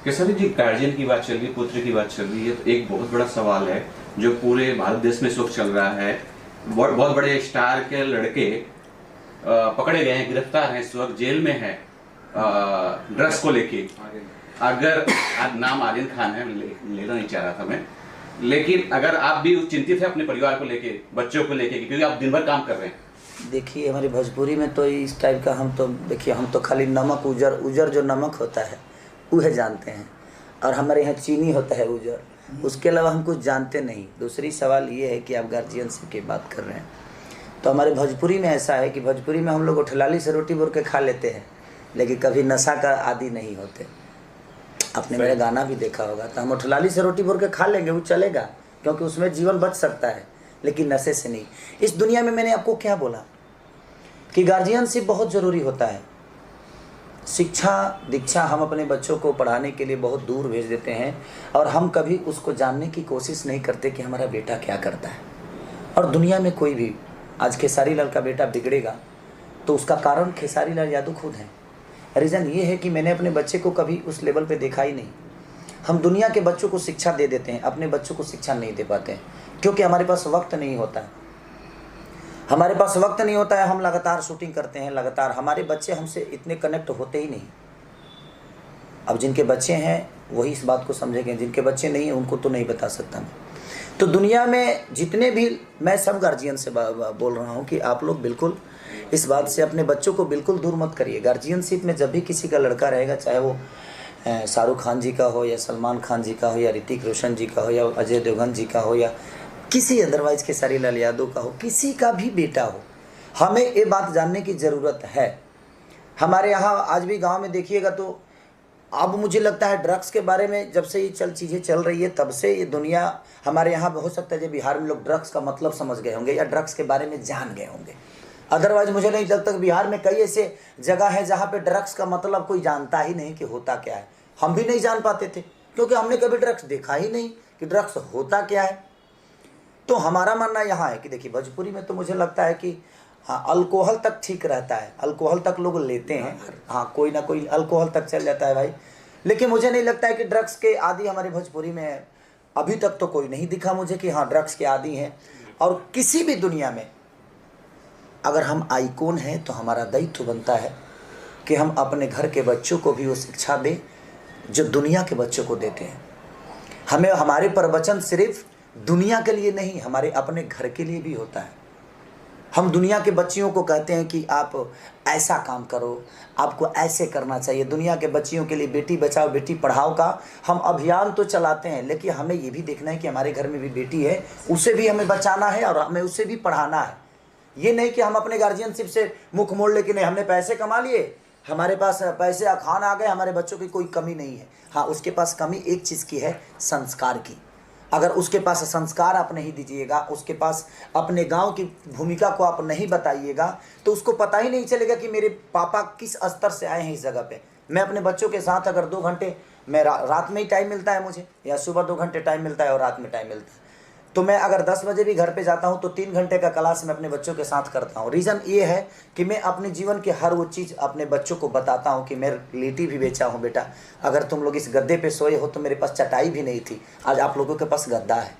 केसरी जी, guardian की बात चल रही है, पुत्र की बात चल रही है, तो एक बहुत बड़ा सवाल है जो पूरे भारत देश में इस वक्त चल रहा है। बहुत बहुत बड़े स्टार के लड़के पकड़े गए हैं, गिरफ्तार हैं, इस वक्त जेल में है ड्रग्स को लेके। अगर आज नाम आर्यन खान है, लेना नहीं चाह रहा था मैं, लेकिन अगर आप भी चिंतित है अपने परिवार को लेके, बच्चों को लेके, क्योंकि आप दिन भर काम कर रहे हैं। देखिए, हमारी भोजपुरी में तो इस टाइप का हम तो खाली नमक उजर उजर जो नमक होता है वह जानते हैं, और हमारे यहाँ चीनी होता है उजर, उसके अलावा हम कुछ जानते नहीं। दूसरी सवाल ये है कि आप गार्जियनशिप की बात कर रहे हैं, तो हमारे भोजपुरी में ऐसा है कि भोजपुरी में हम लोग उठलाली से रोटी बोर के खा लेते हैं, लेकिन कभी नशा का आदी नहीं होते। आपने मेरा गाना भी देखा होगा, तो हम उठलाली से रोटी बोर के खा लेंगे, वो चलेगा, क्योंकि उसमें जीवन बच सकता है, लेकिन नशे से नहीं। इस दुनिया में मैंने आपको क्या बोला कि गार्जियनशिप बहुत ज़रूरी होता है। शिक्षा दीक्षा हम अपने बच्चों को पढ़ाने के लिए बहुत दूर भेज देते हैं, और हम कभी उसको जानने की कोशिश नहीं करते कि हमारा बेटा क्या करता है। और दुनिया में कोई भी आज खेसारी लाल का बेटा बिगड़ेगा तो उसका कारण खेसारी लाल यादव खुद हैं। रीज़न ये है कि मैंने अपने बच्चे को कभी उस लेवल पे देखा ही नहीं। हम दुनिया के बच्चों को शिक्षा दे देते हैं, अपने बच्चों को शिक्षा नहीं दे पाते हैं, क्योंकि हमारे पास वक्त नहीं होता है। हमारे पास वक्त नहीं होता है, हम लगातार शूटिंग करते हैं, लगातार हमारे बच्चे हमसे इतने कनेक्ट होते ही नहीं। अब जिनके बच्चे हैं वही इस बात को समझेंगे, जिनके बच्चे नहीं हैं उनको तो नहीं बता सकता मैं। तो दुनिया में जितने भी, मैं सब गार्जियन से बोल रहा हूँ कि आप लोग बिल्कुल इस बात से अपने बच्चों को बिल्कुल दूर मत करिए। गार्जियनशिप में जब भी किसी का लड़का रहेगा, चाहे वो शाहरुख खान जी का हो, या सलमान खान जी का हो, या ऋतिक रोशन जी का हो, या अजय देवगन जी का हो, या किसी अदरवाइज खेसारी लाल यादव का हो, किसी का भी बेटा हो, हमें ये बात जानने की ज़रूरत है। हमारे यहाँ आज भी गांव में देखिएगा तो अब मुझे लगता है ड्रग्स के बारे में जब से ये चीज़ें चल रही है, तब से ये दुनिया, हमारे यहाँ हो सकता है जब बिहार में लोग ड्रग्स का मतलब समझ गए होंगे या ड्रग्स के बारे में जान गए होंगे। अदरवाइज मुझे नहीं लगता कि बिहार में कई ऐसे जगह है जहाँ पे ड्रग्स का मतलब कोई जानता ही नहीं कि होता क्या है। हम भी नहीं जान पाते थे, क्योंकि हमने कभी ड्रग्स देखा ही नहीं कि ड्रग्स होता क्या है। तो हमारा मानना यहाँ है कि देखिए, भोजपुरी में तो मुझे लगता है कि हाँ, अल्कोहल तक ठीक रहता है, अल्कोहल तक लोग लेते हैं, हाँ, कोई ना कोई अल्कोहल तक चल जाता है भाई। लेकिन मुझे नहीं लगता है कि ड्रग्स के आदी हमारे भोजपुरी में है। अभी तक तो कोई नहीं दिखा मुझे कि हाँ ड्रग्स के आदी हैं। और किसी भी दुनिया में अगर हम आइकॉन हैं तो हमारा दायित्व बनता है कि हम अपने घर के बच्चों को भी वो शिक्षा दें जो दुनिया के बच्चों को देते हैं। हमें हमारे प्रवचन सिर्फ दुनिया के लिए नहीं, हमारे अपने घर के लिए भी होता है। हम दुनिया के बच्चियों को कहते हैं कि आप ऐसा काम करो, आपको ऐसे करना चाहिए। दुनिया के बच्चियों के लिए बेटी बचाओ बेटी पढ़ाओ का हम अभियान तो चलाते हैं, लेकिन हमें ये भी देखना है कि हमारे घर में भी बेटी है, उसे भी हमें बचाना है और हमें उसे भी पढ़ाना है। ये नहीं कि हम अपने गार्जियनशिप से मुख मोड़ लेके नहीं, हमने पैसे कमा लिए, हमारे पास पैसे खान आ गए, हमारे बच्चों की कोई कमी नहीं है। हाँ, उसके पास कमी एक चीज़ की है, संस्कार की। अगर उसके पास संस्कार आप नहीं दीजिएगा, उसके पास अपने गांव की भूमिका को आप नहीं बताइएगा, तो उसको पता ही नहीं चलेगा कि मेरे पापा किस स्तर से आए हैं इस जगह पे। मैं अपने बच्चों के साथ अगर 2 घंटे, मैं रात में ही टाइम मिलता है मुझे, या सुबह 2 घंटे टाइम मिलता है और रात में टाइम मिलता है, तो मैं अगर 10 बजे भी घर पे जाता हूँ तो 3 घंटे का क्लास मैं अपने बच्चों के साथ करता हूँ। रीज़न ये है कि मैं अपने जीवन के हर वो चीज़ अपने बच्चों को बताता हूँ कि मैं लिट्टी भी बेचा हूँ बेटा, अगर तुम लोग इस गद्दे पे सोए हो तो मेरे पास चटाई भी नहीं थी, आज आप लोगों के पास गद्दा है।